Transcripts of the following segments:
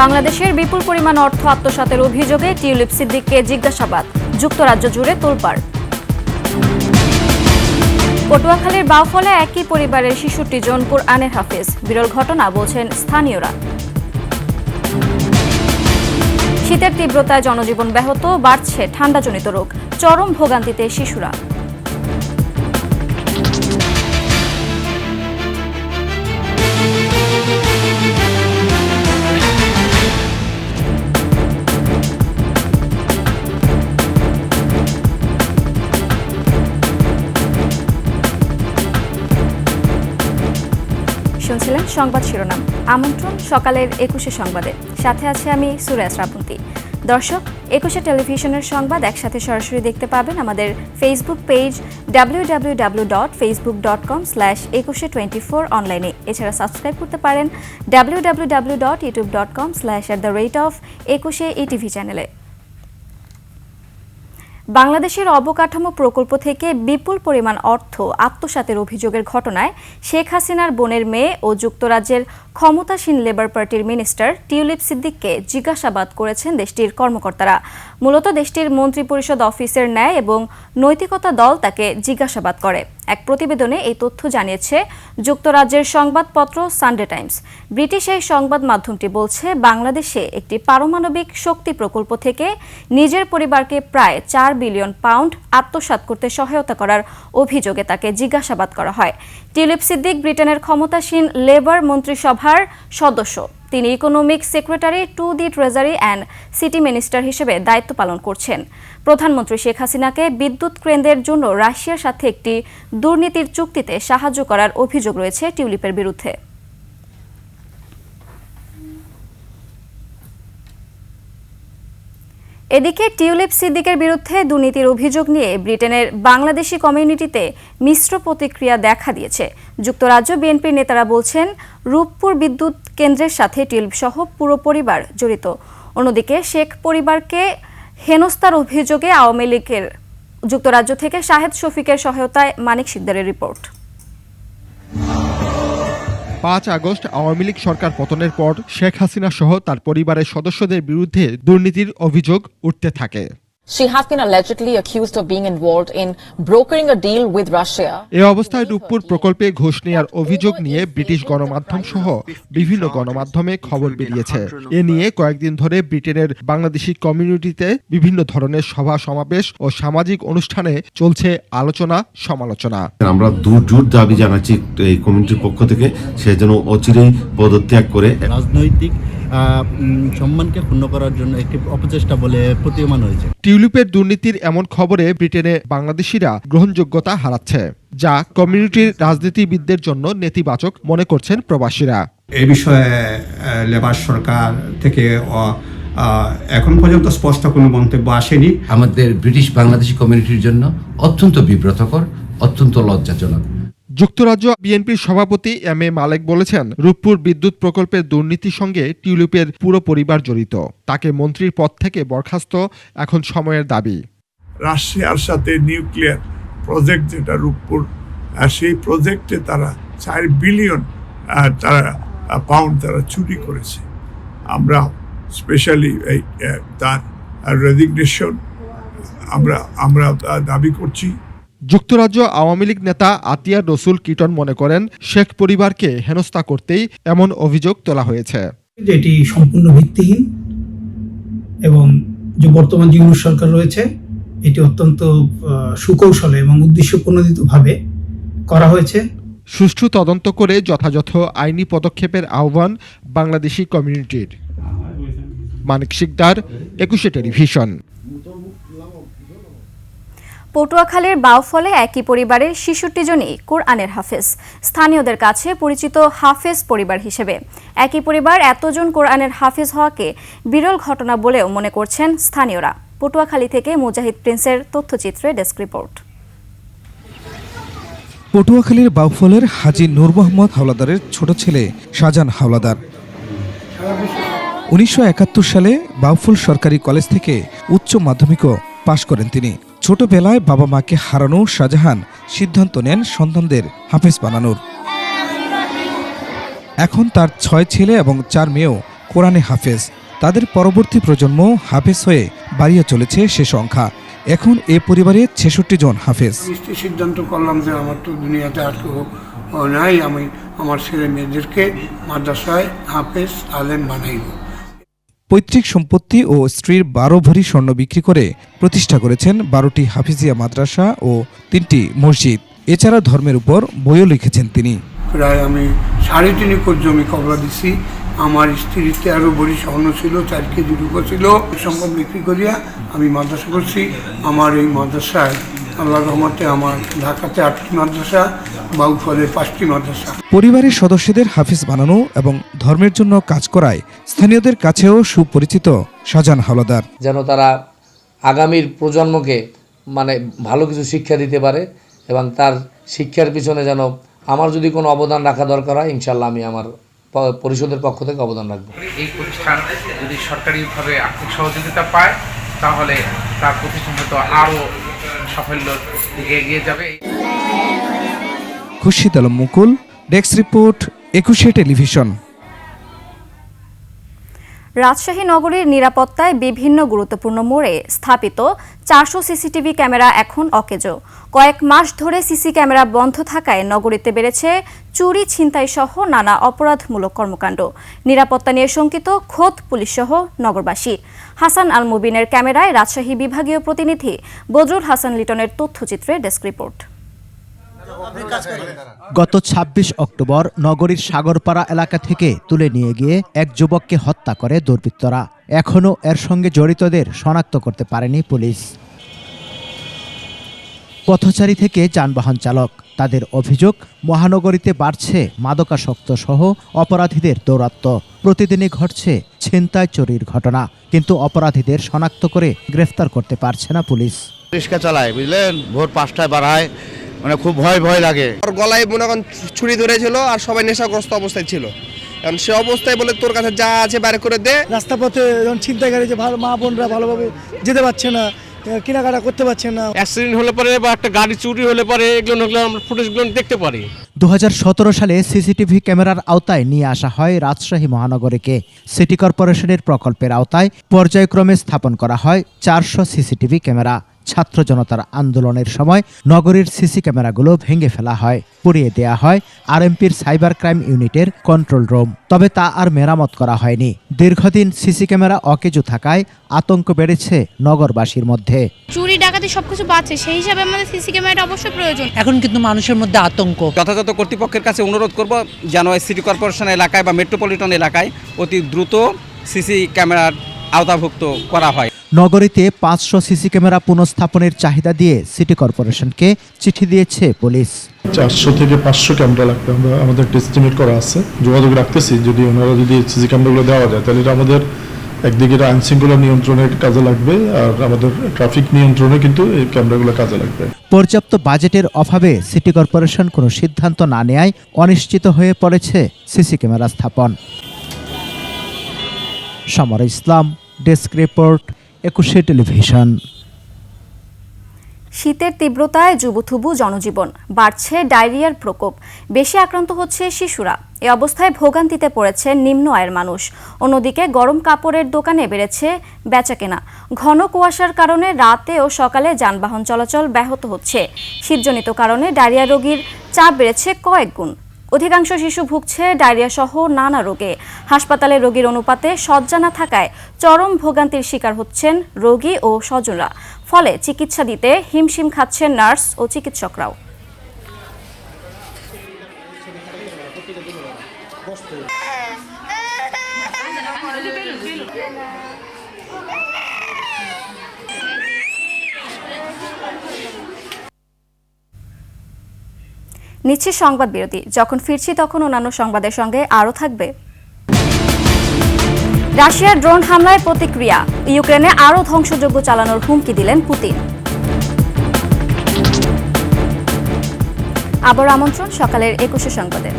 বাংলাদেশের বিপুল পরিমাণ অর্থ আত্মসাতের অভিযোগে টিউলিপ সিদ্দিককে জিজ্ঞাসাবাদ, যুক্তরাজ্য জুড়ে তোলপাড়। পটুয়াখালীর বাউফলে একই পরিবারের ৬৬ জন কোরআনের হাফেজ, বিরল ঘটনা বলছেন স্থানীয়রা। শীতের তীব্রতায় জনজীবন ব্যাহত, বাড়ছে ঠান্ডাজনিত রোগ, চরম ভোগান্তিতে শিশুরা। শুনছিলেন সংবাদ শিরোনাম। আমন্ত্রণ সকালের ২১শে সংবাদে, সাথে আছে আমি সুরায়া শ্রাবন্তী। দর্শক, ২১শে টেলিভিশনের সংবাদ একসাথে সরাসরি দেখতে পাবেন আমাদের ফেসবুক পেজ www.facebook.com/2124 অনলাইনে। এছাড়া সাবস্ক্রাইব করতে পারেন www.youtube.com/@21 চ্যানেলে। বাংলাদেশের অবকাঠামো প্রকল্প থেকে বিপুল পরিমাণ অর্থ আত্মসাতের অভিযোগের ঘটনায় শেখ হাসিনার বোনের মেয়ে ও যুক্তরাজ্যের ক্ষমতাসীন লেবার পার্টির মিনিস্টার টিউলিপ সিদ্দিককে জিজ্ঞাসাবাদ করেছেন দেশটির কর্মকর্তারা। মূলত দেশটির মন্ত্রিপরিষদ অফিসের ন্যায় এবং নৈতিকতা দল তাকে জিজ্ঞাসাবাদ করে। এক প্রতিবেদনে এই তথ্য জানিয়েছে যুক্তরাজ্যের সংবাদপত্র সানডে টাইমস। ব্রিটিশ এই সংবাদ মাধ্যমটি বলছে, বাংলাদেশে একটি পারমাণবিক শক্তি প্রকল্প থেকে নিজের পরিবারকে প্রায় ৪ বিলিয়ন পাউন্ড আত্মসাৎ করতে সহায়তা করার অভিযোগে তাকে জিজ্ঞাসাবাদ করা হয়। টিউলিপ সিদ্দিক ব্রিটেনের ক্ষমতাসীন লেবার মন্ত্রিসভার সদস্য। তিনি economic secretary to the treasury and city minister হিসেবে দায়িত্ব পালন করছেন। প্রধানমন্ত্রী শেখ হাসিনাকে বিদ্যুৎ কেন্দ্রের জন্য রাশিয়ার সাথে একটি দুর্নীতির চুক্তিতে সাহায্য করার অভিযোগ রয়েছে টিউলিপের বিরুদ্ধে। এদিকে টিউলিপ সিদ্দিকের বিরুদ্ধে দুর্নীতির অভিযোগ নিয়ে ব্রিটেনের বাংলাদেশি কমিউনিটিতে মিশ্র প্রতিক্রিয়া দেখা দিয়েছে। যুক্তরাজ্য বিএনপির নেতারা বলছেন, রূপপুর বিদ্যুৎ কেন্দ্রের সাথে টিউলিপ সহ পুরো পরিবার জড়িত। অন্যদিকে শেখ পরিবারকে হেনস্থার অভিযোগে আওয়ামী লীগের যুক্তরাজ্য থেকে শাহেদ শফিকের সহায়তায় মানিক শিকদারের রিপোর্ট। ৫ আগস্ট আওয়ামী লীগ সরকার পতনের পর শেখ হাসিনা সহ তার পরিবারের সদস্যদের বিরুদ্ধে দুর্নীতির অভিযোগ উঠতে থাকে। She has been allegedly accused of being involved in brokering a deal with Russia. এই অবস্থায় রূপপুর প্রকল্পে ঘুষ নেওয়ার অভিযোগ নিয়ে ব্রিটিশ গণমাধ্যম সহ বিভিন্ন গণমাধ্যমে খবর বেরিয়েছে। এ নিয়ে কয়েকদিন ধরে ব্রিটেনের বাংলাদেশি কমিউনিটিতে বিভিন্ন ধরনের সভা সমাবেশ ও সামাজিক অনুষ্ঠানে চলছে আলোচনা সমালোচনা। আমরা জোর দাবি জানাচ্ছি এই কমিউনিটির পক্ষ থেকে সে যেন অচিরেই পদত্যাগ করে রাজনৈতিক সম্মানকে ক্ষুণ্ণ করার জন্য একটি অপচেষ্টা বলে প্রতীয়মান হয়েছে। টিউলিপের দুর্নীতির এমন খবরে ব্রিটেনে বাংলাদেশিরা গ্রহণযোগ্যতা হারাচ্ছে, যা কমিউনিটির রাজনীতিবিদদের জন্য নেতিবাচক মনে করছেন প্রবাসীরা। এ বিষয়ে লেবার সরকার থেকে এখন পর্যন্ত স্পষ্ট কোনো মন্তব্য আসেনি। আমাদের ব্রিটিশ বাংলাদেশি কমিউনিটির জন্য অত্যন্ত বিব্রতকর, অত্যন্ত লজ্জাজনক। যুক্তরাজ্য বিএনপির সভাপতি এম এ মালেক বলেছেন, রূপপুর বিদ্যুৎ প্রকল্পের দুর্নীতির সঙ্গে টিউলিপের পুরো পরিবার জড়িত। তাকে মন্ত্রীর পদ থেকে বরখাস্ত এখন সময়ের দাবি। রাশিয়ার সাথে নিউক্লিয়ার প্রজেক্ট যেটা রূপপুর, সেই প্রজেক্টে তারা ৪ বিলিয়ন পাউন্ড তারা চুরি করেছে। আমরা স্পেশালি এই তার রেজিগনেশন আমরা দাবি করছি। যুক্তরাজ্য আওয়ামী লীগ নেতা আতিয়া রসুল কিটন মনে করেন, শেখ পরিবারকে হেনস্থা করতেই এমন অভিযোগ তোলা হয়েছে। এটি সম্পূর্ণ ভিত্তিহীন এবং যে বর্তমান যে সরকার রয়েছে এটি অত্যন্ত সুকৌশলে এবং উদ্দেশ্যপ্রণোদিতভাবে করা হয়েছে। সুষ্ঠু তদন্ত করে যথাযথ আইনি পদক্ষেপের আহ্বান বাংলাদেশি কমিউনিটির। মানিক শিকদার, ২১শে টেলিভিশন। পটুয়াখালীর বাউফলে একই পরিবারের ৬৬ জনই কোরআনের হাফেজ, স্থানীয়দের কাছে পরিচিত হাফেজ পরিবার হিসেবে। একই পরিবার এতজন কোরআনের হাফেজ হওয়াকে বিরল ঘটনা বলেও মনে করছেন স্থানীয়রা। পটুয়াখালী থেকে মুজাহিদ প্রিন্সের তথ্যচিত্রে ডেস্ক রিপোর্ট। পটুয়াখালীর বাউফলের হাজী নূর মোহাম্মদ হাওলাদারের ছোট ছেলে শাহজাহান হাওলাদার ১৯৭১ সালে বাউফল সরকারি কলেজ থেকে উচ্চ মাধ্যমিকও পাশ করেন তিনি। ছোটবেলায় বাবা মাকে হারানো শাহজাহান সিদ্ধান্ত নেন সন্তানদের হাফেজ বানানোর। এখন তার ৬ ছেলে এবং ৪ মেয়েও কোরআনে হাফেজ। তাদের পরবর্তী প্রজন্ম হাফেজ হয়ে বাড়িয়ে চলেছে সে সংখ্যা। এখন এ পরিবারে ৬৬ জন হাফেজ। সিদ্ধান্ত করলাম যে আমার তো দুনিয়াতে আর কেউ নাই, আমি আমার ছেলে মেয়েদেরকে মাদ্রাসায় হাফেজ আলেম বানাইব। পৈতৃক সম্পত্তি ও স্ত্রীর ১২ ভরি স্বর্ণ বিক্রি করে প্রতিষ্ঠা করেছেন ১২টি হাফিজিয়া মাদ্রাসা ও ৩টি মসজিদ। এছাড়া ধর্মের উপর বইও লিখেছেন তিনি। প্রায় আমি ৩.৫ একর জমি কবলা দিছি। আমার স্ত্রীর ১৩ ভরি স্বর্ণ ছিল, ৪ কেজি রূপা ছিল। সম্পদ বিক্রি করিয়া আমি মাদ্রাসা করছি। আমার এই মাদ্রাসায় আল্লাহর রহমতে আমার ঢাকাতে ৮টি মাদ্রাসা, বাউফলে 5টি মাদ্রাসা। পরিবারের সদস্যদের হাফিজ বানানো এবং ধর্মের জন্য কাজ করায় স্থানীয়দের কাছেও সুপরিচিত শাহজাহান হাওলাদার। যেন তারা আগামীর প্রজন্মকে ভালো কিছু শিক্ষা দিতে পারে এবং তার শিক্ষার পিছনে যেন আমার যদি কোনো অবদান রাখা দরকার হয়, ইনশাল্লাহ আমি আমার পরিষদের পক্ষ থেকে অবদান রাখবো। এই প্রতিষ্ঠান যদি সরকারিভাবে আর্থিক সহযোগিতা পায় তাহলে তার প্রতিষ্ঠান হয়তো আরও সাফল্যের দিকে এগিয়ে যাবে। খুরশিদ আলম মুকুল, ডেস্ক রিপোর্ট, ২১শে টেলিভিশন। রাজশাহী নগরীর নিরাপত্তায় বিভিন্ন গুরুত্বপূর্ণ মোড়ে স্থাপিত ৪০০ সিসিটিভি ক্যামেরা এখন অকেজো। কয়েক মাস ধরে সিসি ক্যামেরা বন্ধ থাকায় নগরীতে বেড়েছে চুরি, ছিনতাই সহ নানা অপরাধমূলক কর্মকাণ্ড। নিরাপত্তা নিয়ে শঙ্কিত খোদ পুলিশ সহ নগরবাসী। হাসান আল মুবিনের ক্যামেরায় রাজশাহী বিভাগীয় প্রতিনিধি বদরুল হাসান লিটনের তথ্যচিত্রে ডেস্ক রিপোর্ট। গত ২৬ অক্টোবর নগরীর সাগরপাড়া এলাকা থেকে তুলে নিয়ে গিয়ে এক যুবককে হত্যা করে দুর্বৃত্তরা। এখনও এর সঙ্গে জড়িতদের শনাক্ত করতে পারেনি পুলিশ। পথচারী থেকে যানবাহন চালক, তাদের অভিযোগ মহানগরীতে বাড়ছে মাদকাসক্ত সহ অপরাধীদের দৌরাত্ম্য। প্রতিদিনই ঘটছে ছিনতাই, চুরির ঘটনা, কিন্তু অপরাধীদের শনাক্ত করে গ্রেফতার করতে পারছে না পুলিশ। রিক্সা চালায়, বুঝলেন, ভোর ৫টায় বাড়ায়, খুব ভয় লাগে। আর গলায় মনে করেন ছুরি ধরেছিল আর সবাই নেশাগ্রস্ত অবস্থায় ছিল। কারণ সে অবস্থায় বলে তোর কাছে যা আছে বাইরে করে দে। রাস্তাপথে যখন ছিনতাইকারী যে মা বোনরা ভালোভাবে যেতে পারছে না, কেনাকাটা করতে পারছে না। অ্যাক্সিডেন্ট হলে পরে বা একটা গাড়ি চুরি হলে পরে এগুলো আমরা ফুটেজগুলো দেখতে পারি। ২০১৭ সালে সিসিটিভি ক্যামেরার আওতায় নিয়ে আসা হয় রাজশাহী মহানগরীকে। সিটি কর্পোরেশনের প্রকল্পের আওতায় পর্যায়ক্রমে স্থাপন করা হয় ৪০০ সিসিটিভি ক্যামেরা। ছাত্র জনতার আন্দোলনের সময় নগরীর সিসি ক্যামেরাগুলো ভেঙে ফেলা হয়, পুড়িয়ে দেয়া হয় আরএমপির সাইবার ক্রাইম ইউনিটের কন্ট্রোল রুম। তবে তা আর মেরামত করা হয়নি। দীর্ঘদিন সিসি ক্যামেরা অকেজো থাকায় আতঙ্ক বেড়েছে নগরবাসীর মধ্যে। চুরি ডাকাতি সবকিছু বাড়ছে, সেই হিসাবে আমাদের সিসি ক্যামেরাটা অবশ্যই প্রয়োজন। এখন কিন্তু মানুষের মধ্যে আতঙ্ক। যথাযথ কর্তৃপক্ষের কাছে অনুরোধ করব যেন সিটি কর্পোরেশন এলাকায় বা মেট্রোপলিটন এলাকায় অতি দ্রুত সিসি ক্যামেরার আওতাভুক্ত করা হয়। নগরীতে ৫০০ সিসি ক্যামেরা পুনঃস্থাপনের চাহিদা দিয়ে সিটি কর্পোরেশনকে চিঠি দিয়েছে পুলিশ। ৪০০ থেকে ৫০০ ক্যামেরা লাগবে, আমরা আমাদের এস্টিমেট করা আছে, যোগাযোগ রাখতেছি। যদি ওনারা যদি সিসি ক্যামেরাগুলো দেওয়া যায় তাহলে এটা আমাদের একদিকে আইন শৃঙ্খলা নিয়ন্ত্রণের কাজে লাগবে, আর আমাদের ট্রাফিক নিয়ন্ত্রণে কিন্তু এই ক্যামেরাগুলো কাজে লাগবে। পর্যাপ্ত বাজেটের অভাবে সিটি কর্পোরেশন কোনো সিদ্ধান্ত না নেয়ায় অনিশ্চিত হয়ে পড়েছে সিসি ক্যামেরা স্থাপন। সমর ইসলাম, ডেস্ক রিপোর্ট, ২১শে টেলিভিশন। শীতের তীব্রতায় জুবুথুবু জনজীবন, বাড়ছে ডায়রিয়ার প্রকোপ, বেশি আক্রান্ত হচ্ছে শিশুরা। এ অবস্থায় ভোগান্তিতে পড়েছে নিম্ন আয়ের মানুষ। অন্যদিকে গরম কাপড়ের দোকানে বেড়েছে বেচাকেনা। ঘন কুয়াশার কারণে রাতে ও সকালে যানবাহন চলাচল ব্যাহত হচ্ছে। শীতজনিত কারণে ডায়রিয়া রোগীর চাপ বেড়েছে কয়েক গুণ। অধিকাংশ শিশু ভুগছে ডায়রিয়া সহ নানা রোগে। হাসপাতালে রোগীর অনুপাতে শয্যা না থাকায় চরম ভোগান্তির শিকার হচ্ছেন রোগী ও স্বজনরা। ফলে চিকিৎসা দিতে হিমশিম খাচ্ছেন নার্স ও চিকিৎসকরাও। নিচ্ছে সংবাদ বিরতি। যখন ফিরছি তখন অন্যান্য সংবাদের সঙ্গে আরও থাকবে। রাশিয়ার ড্রোন হামলায় প্রতিক্রিয়া, ইউক্রেনে আরও ধ্বংসযজ্ঞ চালানোর হুমকি দিলেন পুতিন। আবার আমন্ত্রণ সকালের ২১শে সংবাদে।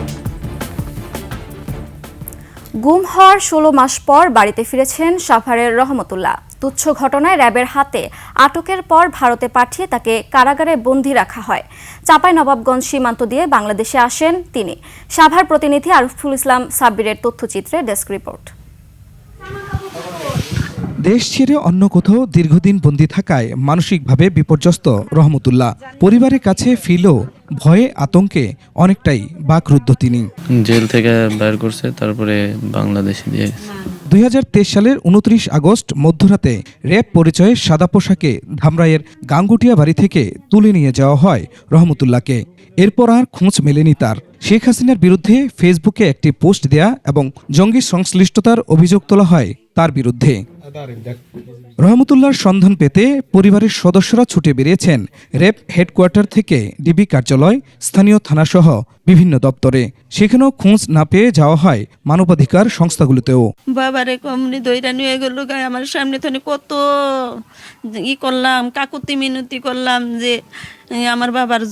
গুম হওয়ার ১৬ মাস পর বাড়িতে ফিরেছেন সাভারের রহমতুল্লাহ। তুচ্ছ ঘটনায় র্যাবের হাতে আটকের পর ভারতে পাঠিয়ে তাকে কারাগারে বন্দী রাখা হয়। চাঁপাইনবাবগঞ্জ সীমান্ত দিয়ে বাংলাদেশে আসেন তিনি। সাভার প্রতিনিধি আরফুল ইসলাম সাব্বিরের তথ্যচিত্রে ডেস্ক রিপোর্ট। দেশ ছেড়ে অন্য কোথাও দীর্ঘদিন বন্দী থাকায় মানসিকভাবে বিপর্যস্ত রহমতুল্লাহ। পরিবারের কাছে ফিরলেও ভয়ে আতঙ্কে অনেকটাই বাকরুদ্ধ তিনি। জেল থেকে বের করছে, তারপরে বাংলাদেশে দিয়ে গেছে। 2023 সালের 29 আগস্ট মধ্যরাতে র্যাব পরিচয়ে সাদা পোশাকে ধামরাইয়ের গাঙ্গুটিয়া বাড়ি থেকে তুলে নিয়ে যাওয়া হয় রহমতুল্লাহকে। এরপর আর খোঁজ মেলেনি তার। শেখ হাসিনার বিরুদ্ধে ফেসবুকে একটি পোস্ট দেয়া এবং জঙ্গি সংশ্লিষ্টতার অভিযোগ তোলা হয় তার বিরুদ্ধে। রহমতুল্লাহর সন্ধান পেতে পরিবারের সদস্যরা ছুটে বেরিয়েছেন র্যাব হেডকোয়ার্টার থেকে ডিবি কার্যালয়, স্থানীয় থানাসহ বিভিন্ন দপ্তরে। সেখানেও খোঁজ না পেয়ে যাওয়া হয় মানবাধিকার সংস্থাগুলোতেও। বাবারে কমনি দইরা নিয়ে গেল গায়ে আমার সামনে থেকে কত করলাম, কাকুতি মিনতি করলাম যে আমার বাবার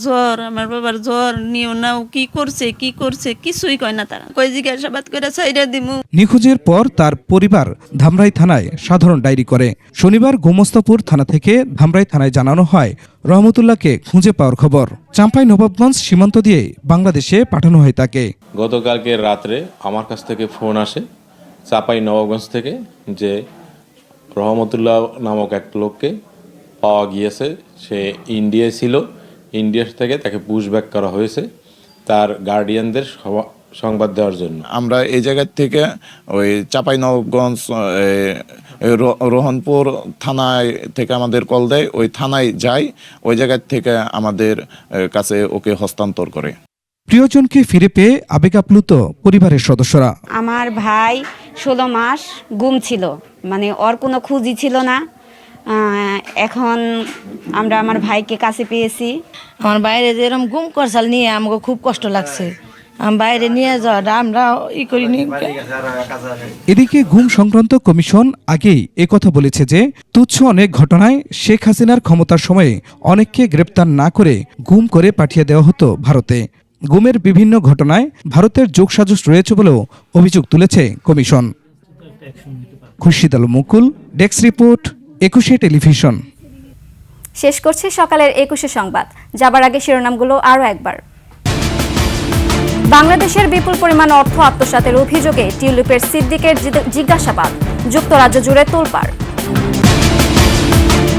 জ্বর নিও নাও, কি করছে কিছুই কয় না তারা, কই জিজ্ঞাসাবাদ করে ছাইরা দিমু। নিখোঁজের পর তার পরিবার ধামরাই থানায় সাধারণ ডায়েরি করে। শনিবার গোমস্তাপুর থানা থেকে ধামরাই থানায় জানানো হয় রহমতুল্লাহকে খুঁজে পাওয়ার খবর। চাম্পাই নবাবগঞ্জ সীমান্ত দিয়ে বাংলাদেশে পাঠানো হয় তাকে। গতকালকে রাত্রে আমার কাছ থেকে ফোন আসে চাঁপাই নবাবগঞ্জ থেকে যে রহমতুল্লাহ নামক এক লোককে পাওয়া গিয়েছে। সে ইন্ডিয়ায় ছিল, ইন্ডিয়া থেকে তাকে পুশব্যাক করা হয়েছে তার গার্ডিয়ানদের সংবাদ দেওয়ার জন্য। আমরা এই জায়গা থেকে ওই চাঁপাই নবাবগঞ্জ রোহনপুর থানায় থেকে আমাদের কল দেয়, ওই থানায় যাই, ওই জায়গা থেকে আমাদের কাছে ওকে হস্তান্তর করে। প্রিয়জনকে ফিরে পেয়ে আবেগ আপ্লুত পরিবারের সদস্যরা। আমার ভাই 16 মাস গুম ছিল, মানে ওর কোনো খুঁজই ছিল না। এখন আমরা আমার ভাইকে কাছে পেয়েছি। আমার বাইরে যেরকম গুম করছাল নিয়ে আমাকে খুব কষ্ট লাগছে। বাইরে নিয়ে যাওয়াটা আমরা করিনি। এদিকে গুম সংক্রান্ত কমিশন আগেই একথা বলেছে যে তুচ্ছ অনেক ঘটনায় শেখ হাসিনার ক্ষমতার সময়ে অনেককে গ্রেপ্তার না করে গুম করে পাঠিয়ে দেওয়া হতো ভারতে। গুমের বিভিন্ন ঘটনায় ভারতের যোগসাজশ রয়েছে বলেও অভিযোগ তুলেছে কমিশন। খুরশিদ আলম মুকুল, ডেস্ক রিপোর্ট, 21 টেলিভিশন। শেষ করছি সকালের 21 সংবাদ। যাবার আগে শিরোনামগুলো আরও একবার। বাংলাদেশের বিপুল পরিমাণ অর্থ আত্মসাতের অভিযোগে টিউলিপের সিদ্দিকের জিজ্ঞাসাবাদ, যুক্তরাজ্য জুড়ে তোলপাড়।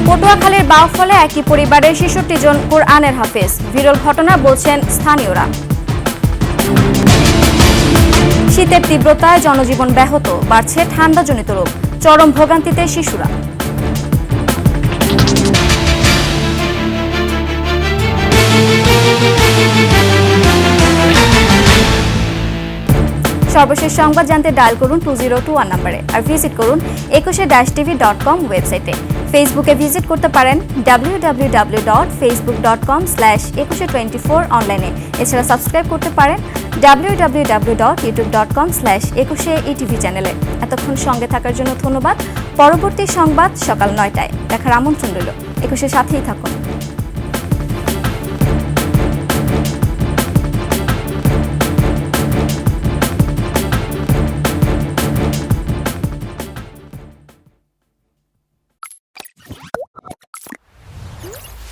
পটুয়াখালীর বাউফলে একই পরিবারের 66 জন কোরআনের হাফেজ, বিরল ঘটনা বলছেন স্থানীয়রা। শীতের তীব্রতায় জনজীবন ব্যাহত, বাড়ছে ঠান্ডাজনিত রোগ, চরম ভোগান্তিতে শিশুরা। সর্বশেষ সংবাদ জানতে ডায়াল করুন 2021 নম্বরে আর ভিজিট করুন 21-tv.com ওয়েবসাইটে। ফেসবুকে ভিজিট করতে পারেন www.facebook.com/2124 অনলাইনে। এছাড়া সাবস্ক্রাইব করতে পারেন www.youtube.com/21etv চ্যানেলে। এতক্ষণ সঙ্গে থাকার জন্য ধন্যবাদ। পরবর্তী সংবাদ সকাল 9টায় দেখার আমন্ত্রণ রইল। 21 সাথেই থাকুন।